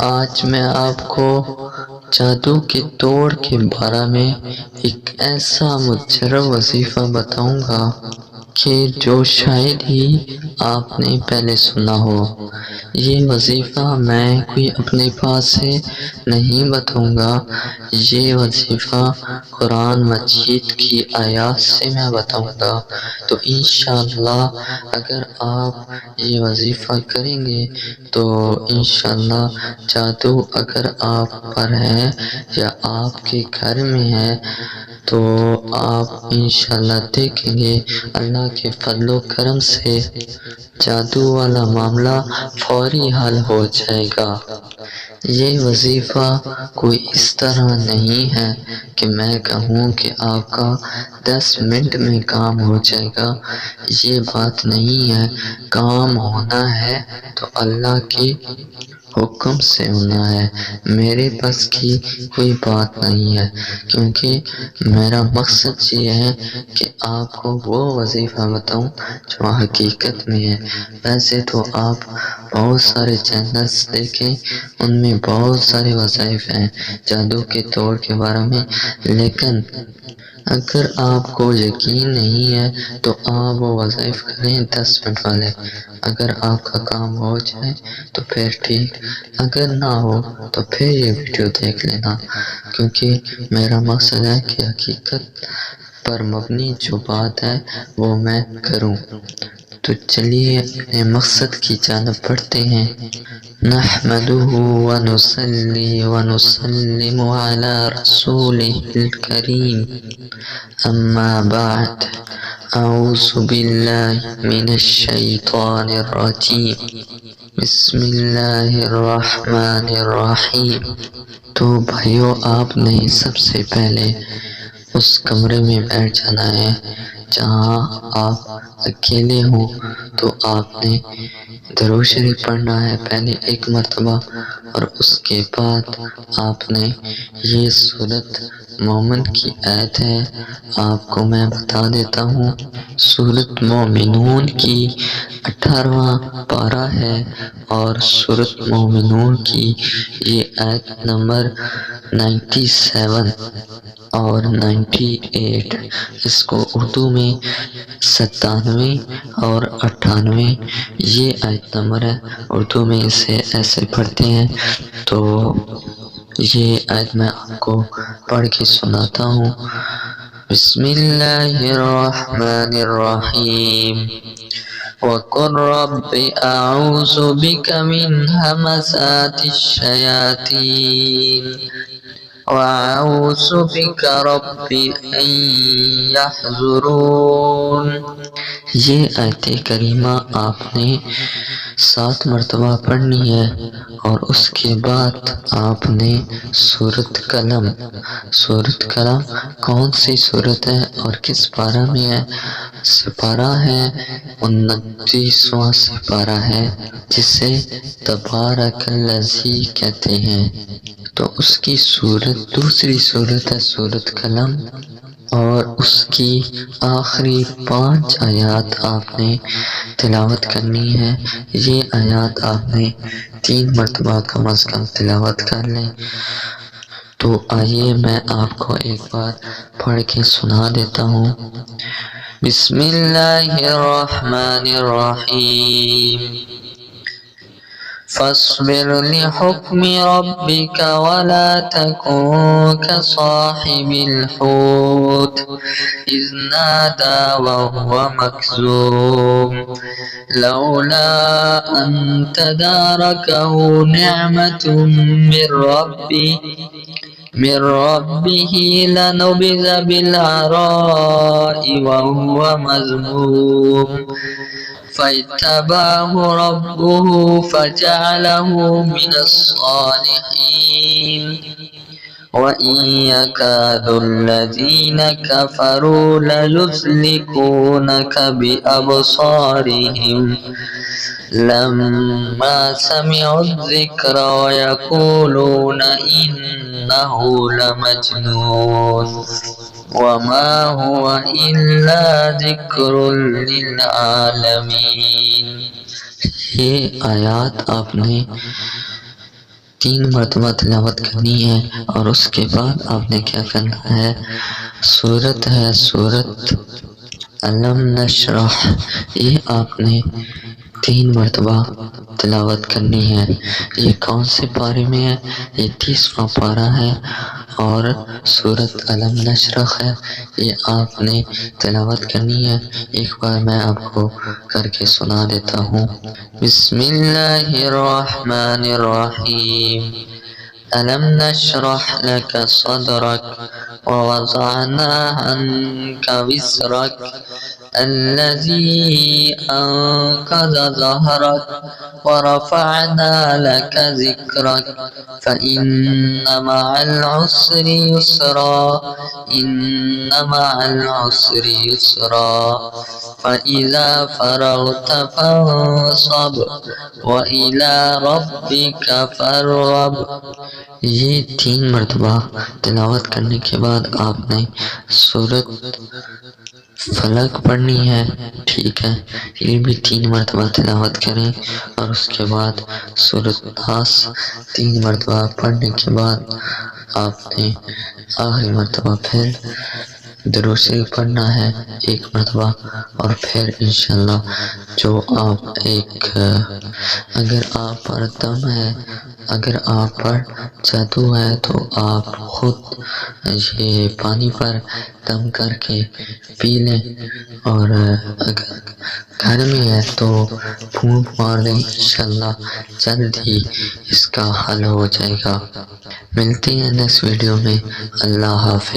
آج میں آپ کو جادو کے توڑ کے بارے میں ایک ایسا مجرب وظیفہ بتاؤں گا کہ جو شاید ہی آپ نے پہلے سنا ہو۔ یہ وظیفہ میں کوئی اپنے پاس سے نہیں بتاؤں گا، یہ وظیفہ قرآن مجید کی آیات سے میں بتاؤں گا۔ تو انشاءاللہ اگر آپ یہ وظیفہ کریں گے تو انشاءاللہ جادو اگر آپ پر ہے یا آپ کے گھر میں ہے تو آپ انشاءاللہ دیکھیں گے اللہ کے فضل و کرم سے جادو والا معاملہ فوری حل ہو جائے گا۔ یہ وظیفہ کوئی اس طرح نہیں ہے کہ میں کہوں کہ آپ کا 10 منٹ میں کام ہو جائے گا، یہ بات نہیں ہے۔ کام ہونا ہے تو اللہ کے حکم سے ہونا ہے، میرے بس کی کوئی بات نہیں ہے، کیونکہ میرا مقصد یہ ہے کہ آپ کو وہ وظیفہ بتاؤں جو حقیقت میں ہے۔ ویسے تو آپ بہت سارے چینلز دیکھیں، ان میں بہت سارے وظائف ہیں جادو کے توڑ کے بارے میں، لیکن اگر آپ کو یقین نہیں ہے تو آپ وہ وظائف کریں 10 منٹ والے۔ اگر آپ کا کام ہو جائے تو پھر ٹھیک، اگر نہ ہو تو پھر یہ ویڈیو دیکھ لینا، کیونکہ میرا مقصد ہے کہ حقیقت پر مبنی جو بات ہے وہ میں کروں۔ تو چلیے اپنے مقصد کی جانب بڑھتے ہیں۔ نحمدہ ونصلی ونسلم علی رسولہ الکریم، اما بعد، اعوذ باللہ من الشیطان الرجیم، بسم اللہ الرحمن الرحیم۔ تو بھائیو، آپ نے سب سے پہلے اس کمرے میں بیٹھ جانا ہے جہاں آپ اکیلے ہوں۔ تو آپ نے درود شریف پڑھنا ہے پہلے 1 مرتبہ، اور اس کے بعد آپ نے یہ سورۃ مومن کی آیت ہے، آپ کو میں بتا دیتا ہوں۔ سورۃ مومنون کی 18واں پارہ ہے، اور سورۃ مومنون کی یہ آیت نمبر 97 اور 98، اس کو اردو میں 97 اور 98 یہ آیت نمبر ہے۔ اردو میں اسے ایسے پڑھتے ہیں، تو یہ آیت میں آپ کو پڑھ کے سناتا ہوں۔ بسم اللہ الرحمن الرحیم، وَقُلْ رَبِّ أَعُوذُ بِكَ مِنْ هَمَزَاتِ الشَّيَاطِينِ وَأَعُوذُ بِكَ رَبِّ أَنْ يَحْضُرُونِ۔ یہ آیت کریمہ آپ نے 7 مرتبہ پڑھنی ہے، اور اس کے بعد آپ نے سورۃ قلم۔ سورۃ قلم کون سی سورت ہے اور کس پارہ میں ہے؟ سپارہ ہے 29واں سپارہ ہے، جسے تبارک الذی کہتے ہیں۔ تو اس کی دوسری سورت ہے سورۃ قلم، اور اس کی آخری 5 آیات آپ نے تلاوت کرنی ہے۔ یہ آیات آپ نے 3 مرتبہ کم از کم تلاوت کر لیں۔ تو آئیے میں آپ کو ایک بار پڑھ کے سنا دیتا ہوں۔ بسم اللہ الرحمن الرحیم، فاصبر لحکم ربک ولا تکن کصاحب الحوت اذ نادى وهو مكظوم لولا ان تداركه نعمة من ربه لنبذ بالعراء وهو مذموم فاجتباه ربه فجعله من الصالحين وَإِنْ يَكَادُ الَّذِينَ كَفَرُوا لَيُزْلِقُونَكَ بِأَبْصَارِهِمْ لَمَّا سَمِعُوا الذِّكْرَ وَيَقُولُونَ إِنَّهُ لَمَجْنُونٌ وَمَا هُوَ إِلَّا ذِكْرٌ لِلْعَالَمِينَ۔ یہ آیات آپ نے 3 مرتبہ تلاوت کرنی ہے، اور اس کے بعد آپ نے کیا کرنا ہے، سورت علم نشرح، یہ آپ نے 3 مرتبہ تلاوت کرنی ہے۔ یہ کون سے پارے میں ہے؟ یہ 30واں پارہ ہے، اور سورت علم نشرح ہے، یہ آپ نے تلاوت کرنی ہے۔ ایک بار میں آپ کو کر کے سنا دیتا ہوں۔ بسم اللہ الرحمن الرحیم، ألم نشرح لك صدرك ووضعنا عنك وزرك الذي أنقض ظهرك ورفعنا لك ذكرك فإن مع العسر يسرا إن مع العسر يسرا فإذا فرغت فانصب وإلى ربك فارغب۔ یہ 3 مرتبہ تلاوت کرنے کے بعد آپ نے سورت فلق پڑھنی ہے، ٹھیک ہے، یہ بھی 3 مرتبہ تلاوت کریں، اور اس کے بعد سورت ناس 3 مرتبہ پڑھنے کے بعد آپ نے آخری مرتبہ پھر درود شریف پڑھنا ہے 1 مرتبہ، اور پھر انشاءاللہ جو آپ اگر آپ پر دم ہے، اگر آپ پر جادو ہے، تو آپ خود یہ پانی پر دم کر کے پی لیں، اور اگر گھر میں ہے تو پھونک مار لیں، انشاءاللہ جلد ہی اس کا حل ہو جائے گا۔ ملتے ہیں نیکسٹ ویڈیو میں، اللہ حافظ۔